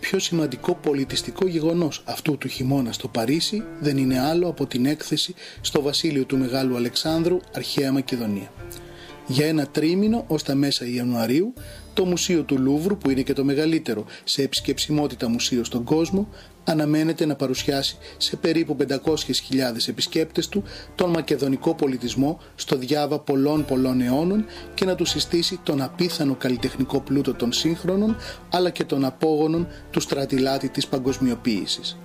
πιο σημαντικό πολιτιστικό γεγονός αυτού του χειμώνα στο Παρίσι δεν είναι άλλο από την έκθεση στο βασίλειο του Μεγάλου Αλεξάνδρου, Αρχαία Μακεδονία. Για ένα τρίμηνο ως τα μέσα Ιανουαρίου, το Μουσείο του Λούβρου, που είναι και το μεγαλύτερο σε επισκεψιμότητα μουσείο στον κόσμο, αναμένεται να παρουσιάσει σε περίπου 500.000 επισκέπτες του τον μακεδονικό πολιτισμό στο διάβα πολλών αιώνων και να του συστήσει τον απίθανο καλλιτεχνικό πλούτο των σύγχρονων, αλλά και των απόγονων του στρατιλάτη της παγκοσμιοποίησης.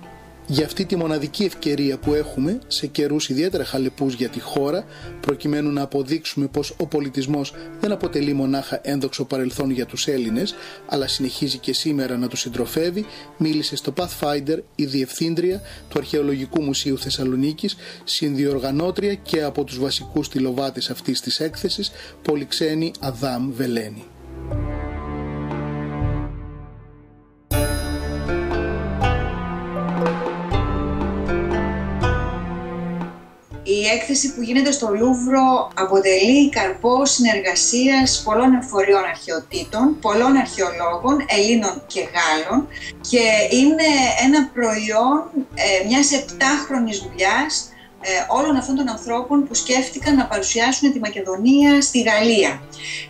Για αυτή τη μοναδική ευκαιρία που έχουμε σε καιρούς ιδιαίτερα χαλεπούς για τη χώρα, προκειμένου να αποδείξουμε πως ο πολιτισμός δεν αποτελεί μονάχα ένδοξο παρελθόν για τους Έλληνες, αλλά συνεχίζει και σήμερα να τους συντροφεύει, μίλησε στο Pathfinder η Διευθύντρια του Αρχαιολογικού Μουσείου Θεσσαλονίκης, συνδιοργανώτρια και από τους βασικούς τηλοβάτες αυτής της έκθεσης, πολυξένη Αδάμ Βελένη. Η έκθεση που γίνεται στο Λούβρο αποτελεί καρπό συνεργασίας πολλών εμφοριών αρχαιοτήτων, πολλών αρχαιολόγων, Ελλήνων και Γάλλων, και είναι ένα προϊόν μιας 7χρονης δουλειάς όλων αυτών των ανθρώπων που σκέφτηκαν να παρουσιάσουν τη Μακεδονία στη Γαλλία.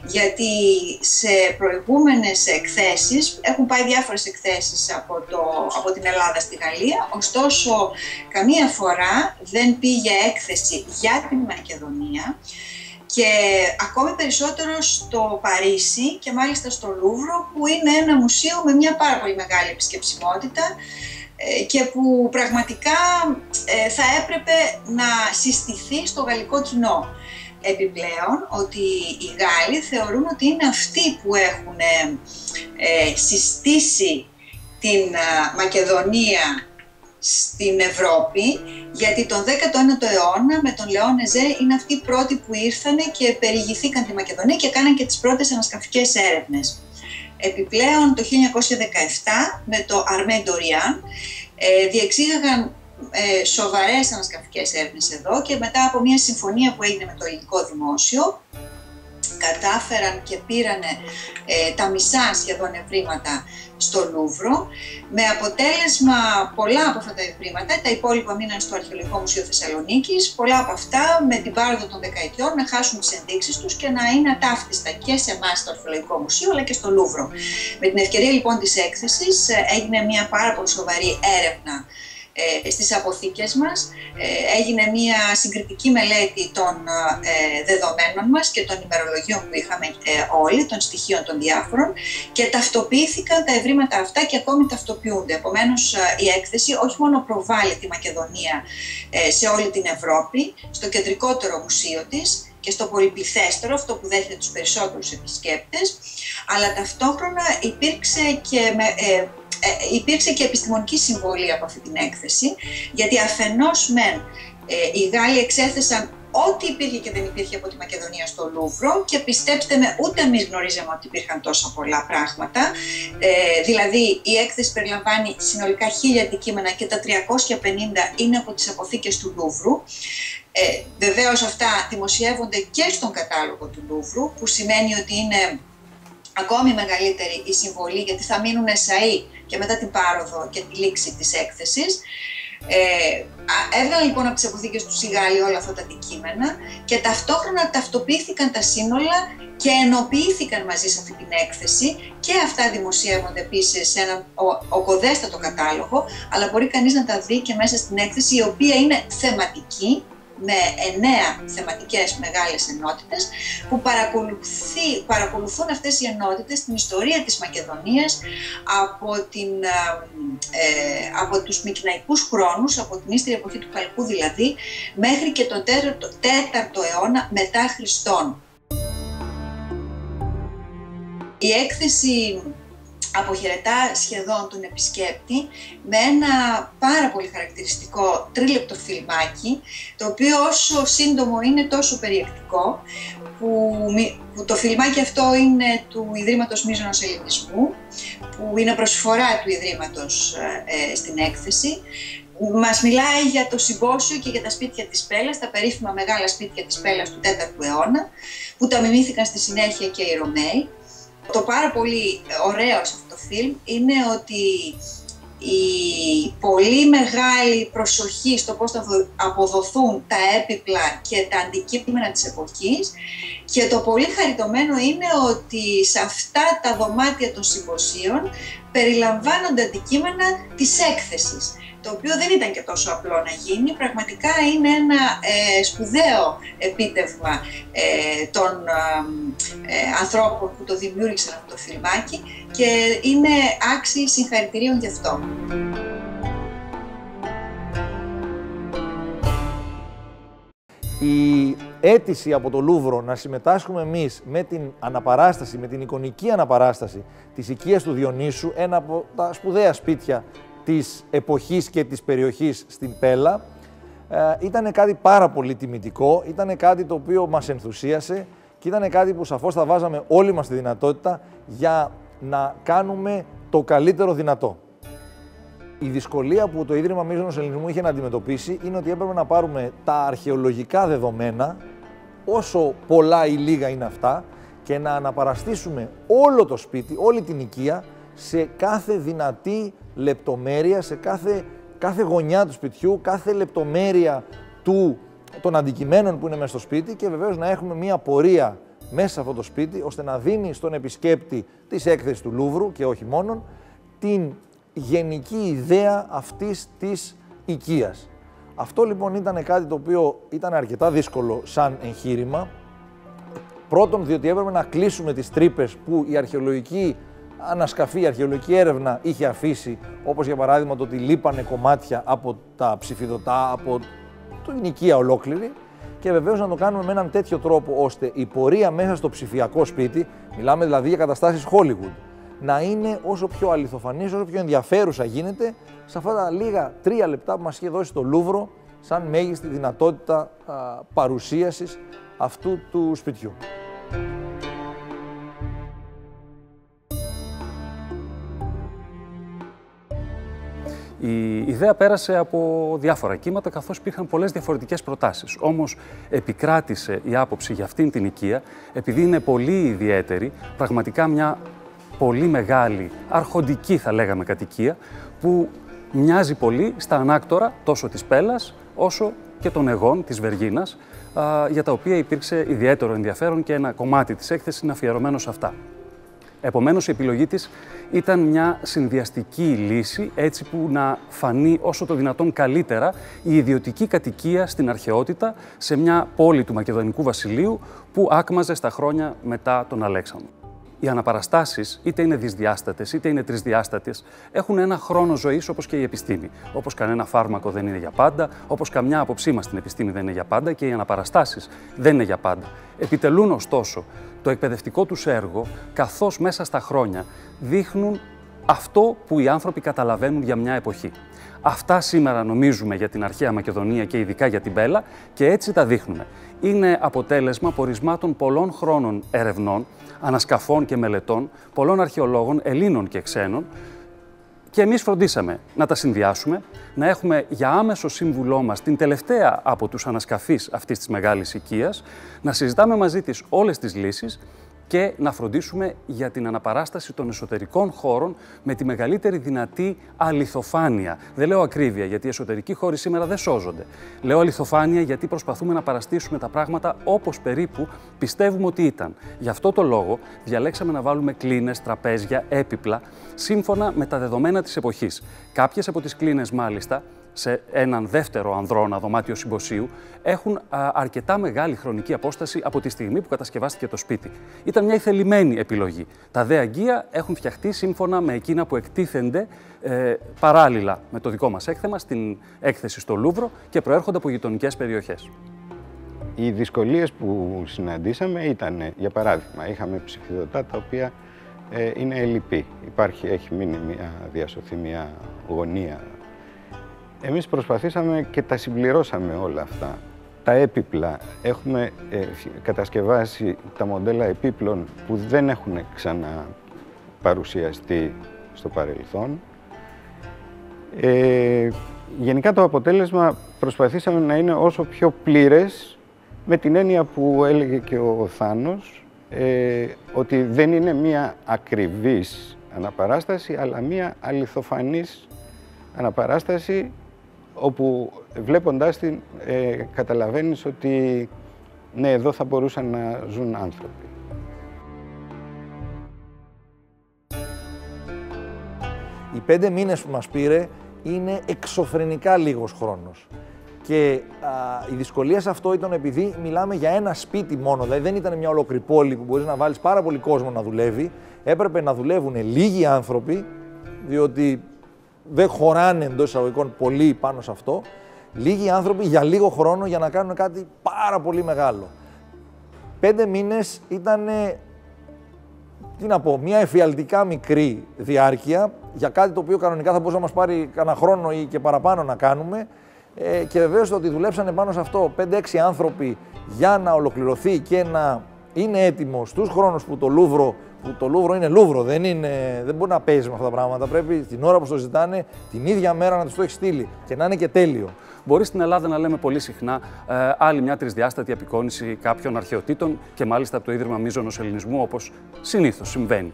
Γιατί σε προηγούμενες εκθέσεις, έχουν πάει διάφορες εκθέσεις από την Ελλάδα στη Γαλλία, ωστόσο καμία φορά δεν πήγε έκθεση για την Μακεδονία, και ακόμη περισσότερο στο Παρίσι και μάλιστα στο Λούβρο, που είναι ένα μουσείο με μια πάρα πολύ μεγάλη επισκεψιμότητα και που πραγματικά θα έπρεπε να συστηθεί στο γαλλικό κοινό. Επιπλέον, ότι οι Γάλλοι θεωρούν ότι είναι αυτοί που έχουν συστήσει την Μακεδονία στην Ευρώπη, γιατί τον 19ο αιώνα με τον Λεόνεζε είναι αυτοί οι πρώτοι που ήρθανε και περιηγηθήκαν τη Μακεδονία και κάναν και τις πρώτες ανασκαφικές έρευνες. Επιπλέον το 1917 με το Αρμέ Ντοριάν διεξήγαγαν σοβαρές ανασκαφικές έρευνες εδώ, και μετά από μια συμφωνία που έγινε με το ελληνικό δημόσιο κατάφεραν και πήρανε τα μισά σχεδόν ευρήματα στο Λούβρο, με αποτέλεσμα πολλά από αυτά τα ευρήματα, τα υπόλοιπα μείναν στο Αρχαιολογικό Μουσείο Θεσσαλονίκης, πολλά από αυτά με την πάροδο των δεκαετιών να χάσουν τις ενδείξεις τους και να είναι ατάφτιστα και σε εμάς στο Αρχαιολογικό Μουσείο αλλά και στο Λούβρο. Με την ευκαιρία λοιπόν της έκθεσης έγινε μια πάρα πολύ σοβαρή έρευνα στις αποθήκες μας, έγινε μια συγκριτική μελέτη των δεδομένων μας και των ημερολογίων που είχαμε όλοι, των στοιχείων των διάφορων, και ταυτοποιήθηκαν τα ευρήματα αυτά και ακόμη ταυτοποιούνται. Επομένως η έκθεση όχι μόνο προβάλλει τη Μακεδονία σε όλη την Ευρώπη, στο κεντρικότερο μουσείο της και στο πολυπληθέστερο, αυτό που δέχεται τους περισσότερους επισκέπτες, αλλά ταυτόχρονα υπήρξε και επιστημονική συμβολή από αυτή την έκθεση, γιατί αφενός οι Γάλλοι εξέθεσαν ό,τι υπήρχε και δεν υπήρχε από τη Μακεδονία στο Λούβρο, και πιστέψτε με, ούτε εμείς γνωρίζαμε ότι υπήρχαν τόσα πολλά πράγματα. Δηλαδή η έκθεση περιλαμβάνει συνολικά 1000 αντικείμενα και τα 350 είναι από τις αποθήκες του Λούβρου. Βεβαίως αυτά δημοσιεύονται και στον κατάλογο του Λούβρου, που σημαίνει ότι είναι ακόμη μεγαλύτερη η συμβολή, γιατί θα μείνουν εσαί και μετά την πάροδο και τη λήξη της έκθεσης. Έβγαλαν λοιπόν από τις αποθήκες τους οι Γάλλοι όλα αυτά τα αντικείμενα και ταυτόχρονα ταυτοποιήθηκαν τα σύνολα και ενοποιήθηκαν μαζί σε αυτή την έκθεση, και αυτά δημοσιεύονται επίσης σε έναν ογκωδέστατο κατάλογο, αλλά μπορεί κανείς να τα δει και μέσα στην έκθεση, η οποία είναι θεματική, με 9 θεματικές μεγάλες ενότητες που παρακολουθούν αυτές οι ενότητες την ιστορία της Μακεδονίας από τους μικναϊκούς χρόνους, από την ύστερη εποχή του Χαλκού δηλαδή, μέχρι και τον 4ο αιώνα μετά Χριστόν. Η έκθεση αποχαιρετά σχεδόν τον επισκέπτη με ένα πάρα πολύ χαρακτηριστικό τρίλεπτο φιλμάκι, το οποίο όσο σύντομο είναι τόσο περιεκτικό, που το φιλμάκι αυτό είναι του Ιδρύματος Μίζωνος Ελληνισμού, που είναι προσφορά του Ιδρύματος στην έκθεση. Μας μιλάει για το συμπόσιο και για τα σπίτια της Πέλλας, τα περίφημα μεγάλα σπίτια της Πέλλας του 4ου αιώνα, που τα μιμήθηκαν στη συνέχεια και οι Ρωμαίοι. Το πάρα πολύ ωραίο σε αυτό το φιλμ είναι ότι η πολύ μεγάλη προσοχή στο πώς θα αποδοθούν τα έπιπλα και τα αντικείμενα της εποχής, και το πολύ χαριτωμένο είναι ότι σε αυτά τα δωμάτια των συμποσίων περιλαμβάνονται αντικείμενα της έκθεσης, το οποίο δεν ήταν και τόσο απλό να γίνει. Πραγματικά είναι ένα σπουδαίο επίτευγμα των ανθρώπων που το δημιούργησαν αυτό το φιλμάκι και είναι άξιοι συγχαρητηρίων γι' αυτό. Η αίτηση από το Λούβρο να συμμετάσχουμε εμείς με την αναπαράσταση, με την εικονική αναπαράσταση της οικίας του Διονύσου, ένα από τα σπουδαία σπίτια της εποχής και της περιοχής στην Πέλα, ήταν κάτι πάρα πολύ τιμητικό, ήταν κάτι το οποίο μας ενθουσίασε και ήταν κάτι που σαφώς θα βάζαμε όλοι μας τη δυνατότητα για να κάνουμε το καλύτερο δυνατό. Η δυσκολία που το Ίδρυμα Μίζωνος Ελληνισμού είχε να αντιμετωπίσει είναι ότι έπρεπε να πάρουμε τα αρχαιολογικά δεδομένα, όσο πολλά ή λίγα είναι αυτά, και να αναπαραστήσουμε όλο το σπίτι, όλη την οικία, σε κάθε δυνατή λεπτομέρεια, σε κάθε γωνιά του σπιτιού, κάθε λεπτομέρεια των αντικειμένων που είναι μέσα στο σπίτι, και βεβαίως να έχουμε μία πορεία μέσα σε αυτό το σπίτι, ώστε να δίνει στον επισκέπτη της έκθεσης του Λούβρου και όχι μόνον την γενική ιδέα αυτής της οικίας. Αυτό λοιπόν ήταν κάτι το οποίο ήταν αρκετά δύσκολο σαν εγχείρημα. Πρώτον, διότι έπρεπε να κλείσουμε τις τρύπες που η αρχαιολογική ανασκαφή, η αρχαιολογική έρευνα είχε αφήσει, όπως για παράδειγμα το ότι λείπανε κομμάτια από τα ψηφιδωτά, από την οικία ολόκληρη, και βεβαίως να το κάνουμε με έναν τέτοιο τρόπο ώστε η πορεία μέσα στο ψηφιακό σπίτι, μιλάμε δηλαδή για καταστάσεις Hollywood, να είναι όσο πιο αληθοφανής, όσο πιο ενδιαφέρουσα γίνεται σε αυτά τα λίγα 3 λεπτά που μας είχε δώσει το Λούβρο σαν μέγιστη δυνατότητα παρουσίασης αυτού του σπιτιού. Η ιδέα πέρασε από διάφορα κύματα, καθώς υπήρχαν πολλές διαφορετικές προτάσεις. Όμως επικράτησε η άποψη για αυτήν την οικία, επειδή είναι πολύ ιδιαίτερη, πραγματικά μια πολύ μεγάλη, αρχοντική θα λέγαμε κατοικία, που μοιάζει πολύ στα ανάκτορα τόσο της Πέλας όσο και των Αιγών της Βεργίνας, για τα οποία υπήρξε ιδιαίτερο ενδιαφέρον και ένα κομμάτι της έκθεσης είναι αφιερωμένο σε αυτά. Επομένως, η επιλογή της ήταν μια συνδυαστική λύση, έτσι που να φανεί όσο το δυνατόν καλύτερα η ιδιωτική κατοικία στην αρχαιότητα σε μια πόλη του Μακεδονικού Βασιλείου που άκμαζε στα χρόνια μετά τον Αλέξανδρο. Οι αναπαραστάσεις, είτε είναι δυσδιάστατες είτε είναι τρισδιάστατες, έχουν ένα χρόνο ζωής όπως και η επιστήμη. Όπως κανένα φάρμακο δεν είναι για πάντα, όπως καμιά άποψή μας στην επιστήμη δεν είναι για πάντα, και οι αναπαραστάσεις δεν είναι για πάντα. Επιτελούν ωστόσο το εκπαιδευτικό τους έργο, καθώς μέσα στα χρόνια δείχνουν αυτό που οι άνθρωποι καταλαβαίνουν για μια εποχή. Αυτά σήμερα νομίζουμε για την αρχαία Μακεδονία και ειδικά για την Πέλα, και έτσι τα δείχνουμε. Είναι αποτέλεσμα πορισμάτων πολλών χρόνων ερευνών, ανασκαφών και μελετών, πολλών αρχαιολόγων, Ελλήνων και ξένων, και εμείς φροντίσαμε να τα συνδυάσουμε, να έχουμε για άμεσο σύμβουλό μας την τελευταία από τους ανασκαφείς αυτής της μεγάλης οικίας, να συζητάμε μαζί της όλες τις λύσεις και να φροντίσουμε για την αναπαράσταση των εσωτερικών χώρων με τη μεγαλύτερη δυνατή αληθοφάνεια. Δεν λέω ακρίβεια, γιατί οι εσωτερικοί χώροι σήμερα δεν σώζονται. Λέω αληθοφάνεια, γιατί προσπαθούμε να παραστήσουμε τα πράγματα όπως περίπου πιστεύουμε ότι ήταν. Γι' αυτό το λόγο διαλέξαμε να βάλουμε κλίνες, τραπέζια, έπιπλα, σύμφωνα με τα δεδομένα της εποχής. Κάποιες από τις κλίνες, μάλιστα, σε έναν δεύτερο ανδρώνα δωμάτιο συμποσίου, έχουν αρκετά μεγάλη χρονική απόσταση από τη στιγμή που κατασκευάστηκε το σπίτι. Ήταν μια ηθελημένη επιλογή. Τα δε αγγεία έχουν φτιαχτεί σύμφωνα με εκείνα που εκτίθενται παράλληλα με το δικό μας έκθεμα στην έκθεση στο Λούβρο και προέρχονται από γειτονικές περιοχές. Οι δυσκολίες που συναντήσαμε ήταν, για παράδειγμα, είχαμε ψηφιδωτά τα οποία είναι ελλειπή. Έχει μείνει διασωθεί μια γωνία. Εμείς προσπαθήσαμε και τα συμπληρώσαμε όλα αυτά. Τα έπιπλα, έχουμε κατασκευάσει τα μοντέλα επίπλων που δεν έχουν ξαναπαρουσιαστεί στο παρελθόν. Γενικά το αποτέλεσμα προσπαθήσαμε να είναι όσο πιο πλήρες, με την έννοια που έλεγε και ο Θάνος, ότι δεν είναι μία ακριβής αναπαράσταση, αλλά μία αληθοφανής αναπαράσταση, όπου βλέποντάς την καταλαβαίνεις ότι ναι, εδώ θα μπορούσαν να ζουν άνθρωποι. Οι 5 μήνες που μας πήρε είναι εξωφρενικά λίγος χρόνος. Και η δυσκολία σε αυτό ήταν επειδή μιλάμε για ένα σπίτι μόνο, δηλαδή δεν ήταν μια ολόκληρη πόλη που μπορείς να βάλεις πάρα πολύ κόσμο να δουλεύει. Έπρεπε να δουλεύουν λίγοι άνθρωποι, διότι δεν χωράνε εντός εισαγωγικών πολλοί πάνω σε αυτό. Λίγοι άνθρωποι για λίγο χρόνο για να κάνουν κάτι πάρα πολύ μεγάλο. 5 μήνες ήταν, τι να πω, μια εφιαλτικά μικρή διάρκεια για κάτι το οποίο κανονικά θα μπορούσε να μας πάρει κανένα χρόνο ή και παραπάνω να κάνουμε. Και βεβαίως το ότι δουλέψανε πάνω σε αυτό 5-6 άνθρωποι για να ολοκληρωθεί και να είναι έτοιμο στους χρόνους που το Λούβρο είναι Λούβρο, δεν μπορεί να παίζει με αυτά τα πράγματα. Πρέπει την ώρα που το ζητάνε, την ίδια μέρα να τους το έχει στείλει και να είναι και τέλειο. Μπορεί στην Ελλάδα να λέμε πολύ συχνά άλλη μια τρισδιάστατη απεικόνηση κάποιων αρχαιοτήτων και μάλιστα από το Ίδρυμα Μίζωνος Ελληνισμού, όπως συνήθως συμβαίνει.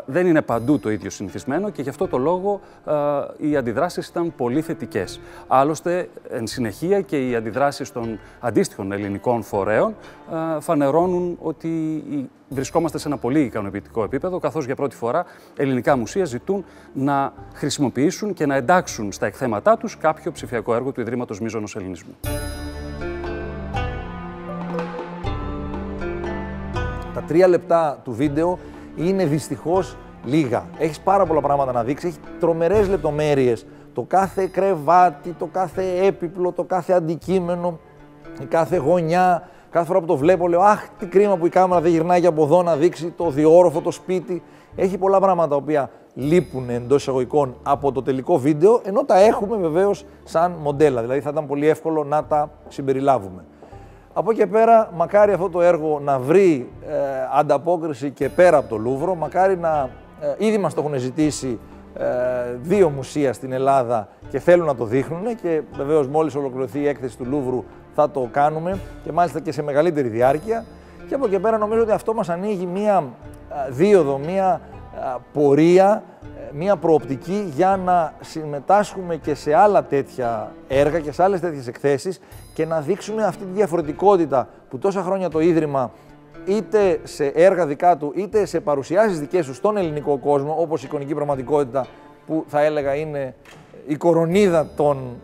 Δεν είναι παντού το ίδιο συνηθισμένο και γι' αυτό το λόγο οι αντιδράσεις ήταν πολύ θετικές. Άλλωστε, εν συνεχεία και οι αντιδράσεις των αντίστοιχων ελληνικών φορέων φανερώνουν ότι βρισκόμαστε σε ένα πολύ ικανοποιητικό επίπεδο, καθώς για πρώτη φορά ελληνικά μουσεία ζητούν να χρησιμοποιήσουν και να εντάξουν στα εκθέματά τους κάποιο ψηφιακό έργο του Ιδρύματος Μίζωνος Ελληνισμού. Τα 3 λεπτά του βίντεο είναι δυστυχώς λίγα. Έχεις πάρα πολλά πράγματα να δείξεις, έχει τρομερές λεπτομέρειες. Το κάθε κρεβάτι, το κάθε έπιπλο, το κάθε αντικείμενο, η κάθε γωνιά. Κάθε φορά που το βλέπω λέω αχ, τι κρίμα που η κάμερα δεν γυρνάει από εδώ να δείξει το διόροφο, το σπίτι. Έχει πολλά πράγματα τα οποία λείπουν εντός εισαγωγικών από το τελικό βίντεο, ενώ τα έχουμε βεβαίως σαν μοντέλα. Δηλαδή θα ήταν πολύ εύκολο να τα συμπεριλάβουμε. Από εκεί πέρα, μακάρι αυτό το έργο να βρει ανταπόκριση και πέρα από το Λούβρο, μακάρι να ήδη μας το έχουν ζητήσει 2 μουσεία στην Ελλάδα και θέλουν να το δείχνουν και βεβαίως μόλις ολοκληρωθεί η έκθεση του Λούβρου θα το κάνουμε και μάλιστα και σε μεγαλύτερη διάρκεια. Και από εκεί πέρα νομίζω ότι αυτό μας ανοίγει μία δίωδο, μία πορεία, μία προοπτική για να συμμετάσχουμε και σε άλλα τέτοια έργα και σε άλλες τέτοιες εκθέσεις και να δείξουμε αυτή τη διαφορετικότητα που τόσα χρόνια το Ίδρυμα είτε σε έργα δικά του είτε σε παρουσιάσεις δικές του στον ελληνικό κόσμο, όπως η εικονική πραγματικότητα που θα έλεγα είναι η κορονίδα των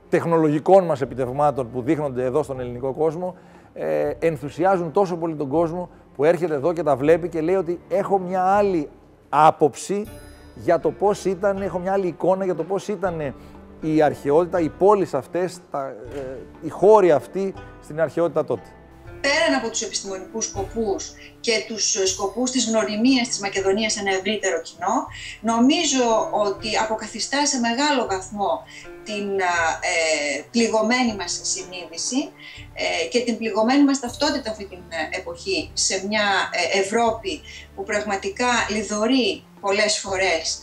τεχνολογικών μας επιτευγμάτων που δείχνονται εδώ στον ελληνικό κόσμο, ενθουσιάζουν τόσο πολύ τον κόσμο που έρχεται εδώ και τα βλέπει και λέει ότι έχω μια άλλη άποψη για το πώς ήταν, έχω μια άλλη εικόνα για το πώς ήταν η αρχαιότητα, οι πόλεις αυτές, οι χώροι αυτοί στην αρχαιότητα τότε. Πέραν από τους επιστημονικούς σκοπούς και τους σκοπούς της γνωριμίας της Μακεδονίας σε ένα ευρύτερο κοινό, νομίζω ότι αποκαθιστά σε μεγάλο βαθμό την πληγωμένη μας συνείδηση και την πληγωμένη μας ταυτότητα αυτή την εποχή σε μια Ευρώπη που πραγματικά λιδωρεί πολλές φορές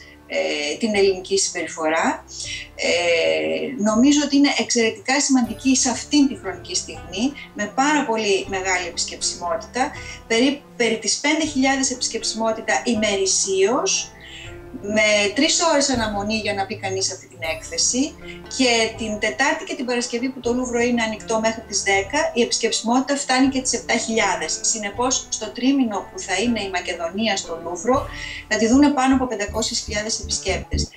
την ελληνική συμπεριφορά. Νομίζω ότι είναι εξαιρετικά σημαντική σε αυτήν τη χρονική στιγμή, με πάρα πολύ μεγάλη επισκεψιμότητα, περί τις 5.000 επισκεψιμότητα ημερησίως, με 3 ώρες αναμονή για να μπει κανείς αυτή την έκθεση και την Τετάρτη και την Παρασκευή που το Λούβρο είναι ανοιχτό μέχρι τις 10, η επισκεψιμότητα φτάνει και τις 7.000. Συνεπώς, στο τρίμηνο που θα είναι η Μακεδονία στο Λούβρο, θα τη δούνε πάνω από 500.000 επισκέπτες.